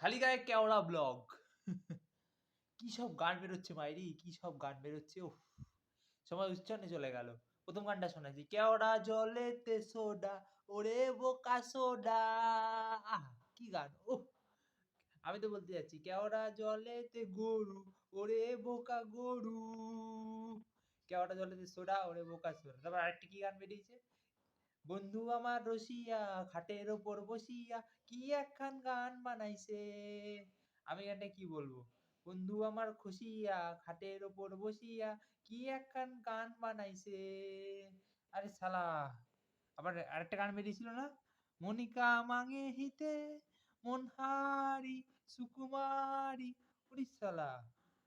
খালি গায়ে কেওড়া ব্লগ। কি সব গান বেরোচ্ছে মাইরি, কি সব গান বেরোচ্ছে উফ! সবাই উচ্চারণে চলে গেল। ১ম গানটা শোনাচ্ছি। কেওড়া জলেতে সোডা, ওরে বোকা সোডা। আহ! কি গান! উফ! আমি তো বলতে যাচ্ছি, কেওড়া জলেতে গরু, ওরে বোকা গরু। কেওড়া জলেতে সোডা, ওরে বোকা সোডা। তারপর আরেকটা কি গান বেরিয়েছে? বন্ধু আমার রসিয়া, খাটের ওপর বসিয়া, কি একখান গান বানাইছে। আমি গানটা কি বলবো? বন্ধু আমার খসিয়া, খাটের ওপর বসিয়া, কি একখান গান বানাইছে। আরে শালা! আবার আরেকটা গান বেরিয়েছিল না? মনিকা মাঙে হিতে, মনহারি সুকুমারি। ওরে শালা!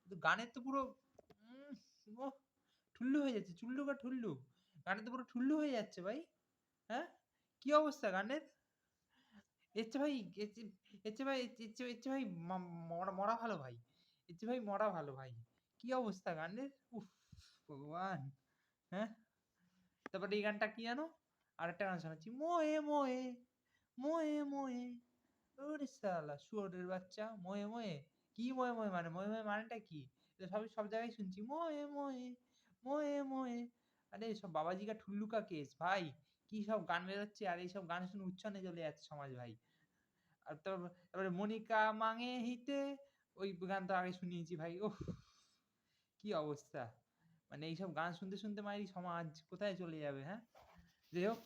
গানের তো পুরো ওহ! ঠুল্লু হয়ে যাচ্ছে, চুল্লু কা ঠুল্লু। গানে তো পুরো ঠুল্লু হয়ে যাচ্ছে ভাই। হ্যাঁ? কি অবস্থা গানের? এর চেয়ে ভাই এর চেয়ে এর চেয়ে ভাই এর চেয়ে ভাই মরা ভালো ভাই। এর চেয়ে ভাই মরা ভালো ভাই। কি অবস্থা গানের? উফ! ভগবান! হ্যাঁ? তারপরে এই গানটা কি জানো? আরেকটা গান শোনাচ্ছি। মোয়ে, মোয়ে, মোয়ে, মোয়ে, ওরে শালা শুয়োরের বাচ্চা মোয়ে, মোয়ে। কি মোয়ে, মোয়ে মানে? মোয়ে, মোয়ে মানেটা কি? এটা সব জায়গায় শুনছি। মোয়ে, মোয়ে, মোয়ে, মোয়ে। আরে সব বাবাজি কা ঠুল্লু কা কেস ভাই। কি সব গান বেরোচ্ছে আর এইসব গান শুনে উচ্ছন্নে চলে যাচ্ছে সমাজ ভাই। আর তারপরে মনিকা মাঙে হিতে ওই গান তো আগে শুনিয়েছি ভাই। ওহ! কি অবস্থা! মানে এইসব গান শুনতে মাইরি সমাজ কোথায় চলে যাবে, হ্যাঁ? যাই হোক,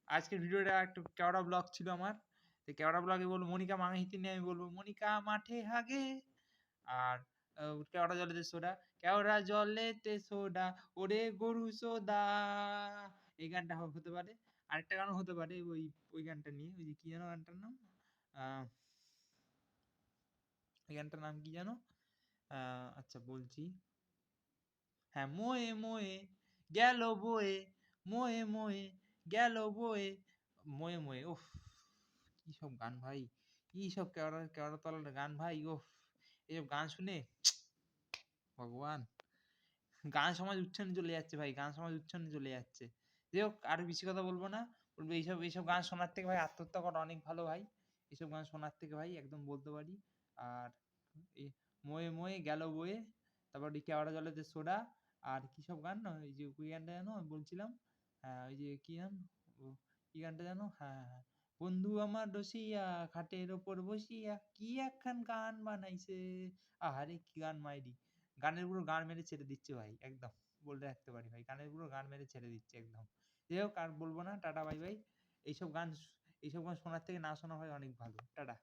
আজকের ভিডিওটা একটু কেওড়া ব্লগ ছিল আমার। তো কেওড়া ব্লগে বলবো মনিকা মাঙাহিতি নিয়ে আমি বলবো মনিকা মাঠে হাগে আর কেওড়া জলেতে সোডা, কেওড়া জলেতে সোডা, ওরে গরু সোদা। এই গানটা হতে পারে। আরেকটা গানও হতে পারে ওই গানটা নিয়ে। ওই যে কি যেন গানটার নাম? আ এই গানটার নাম কি যেন? আচ্ছা বলছি। হ্যাঁ, মোয়ে, মোয়ে গেল বয়ে, মোয়ে, মোয়ে গেল বয়ে, মোয়ে, মোয়ে উফ! কি সব গান ভাই! কি সব কেওড়া তলার গান ভাই উফ! এসব গান শুনে ভগবান! গান সমাজ উচ্ছন্নে চলে যাচ্ছে ভাই। গান সমাজ উচ্ছন্নে চলে যাচ্ছে। যাই হোক আর বেশি কথা বলবো না। বলবো এইসব গান শোনার থেকে ভাই আত্মহত্যা করা অনেক ভালো ভাই। এসব গান শোনার থেকে ভাই একদম বলতে পারি। আর এ মোয়ে, মোয়ে গেল বয়ে, তারপর ওই কেওড়া জলেতে সোডা আর কি সব গান না? ওই যে ওই গানটা যেন আমি বলছিলাম। হ্যাঁ, ওই যে কি গান? ও কি গানটা যেন? হ্যাঁ, হ্যাঁ। বন্ধু আমার রসিয়া, খাটের ওপর বসিয়া, কি একখান গান বানাইছে। আহারে কি গান মাইরি! গানের পুরো গান মেরে ছেড়ে দিচ্ছে ভাই একদম। বলে রাখতে পারি ভাই। গানের পুরো গান মেরে ছেড়ে দিচ্ছে একদম। যাই হোক আর বলব না। Tata bye bye. এইসব গান এইসব গান শোনার থেকে না শোনা ভাই অনেক ভালো। টাটা।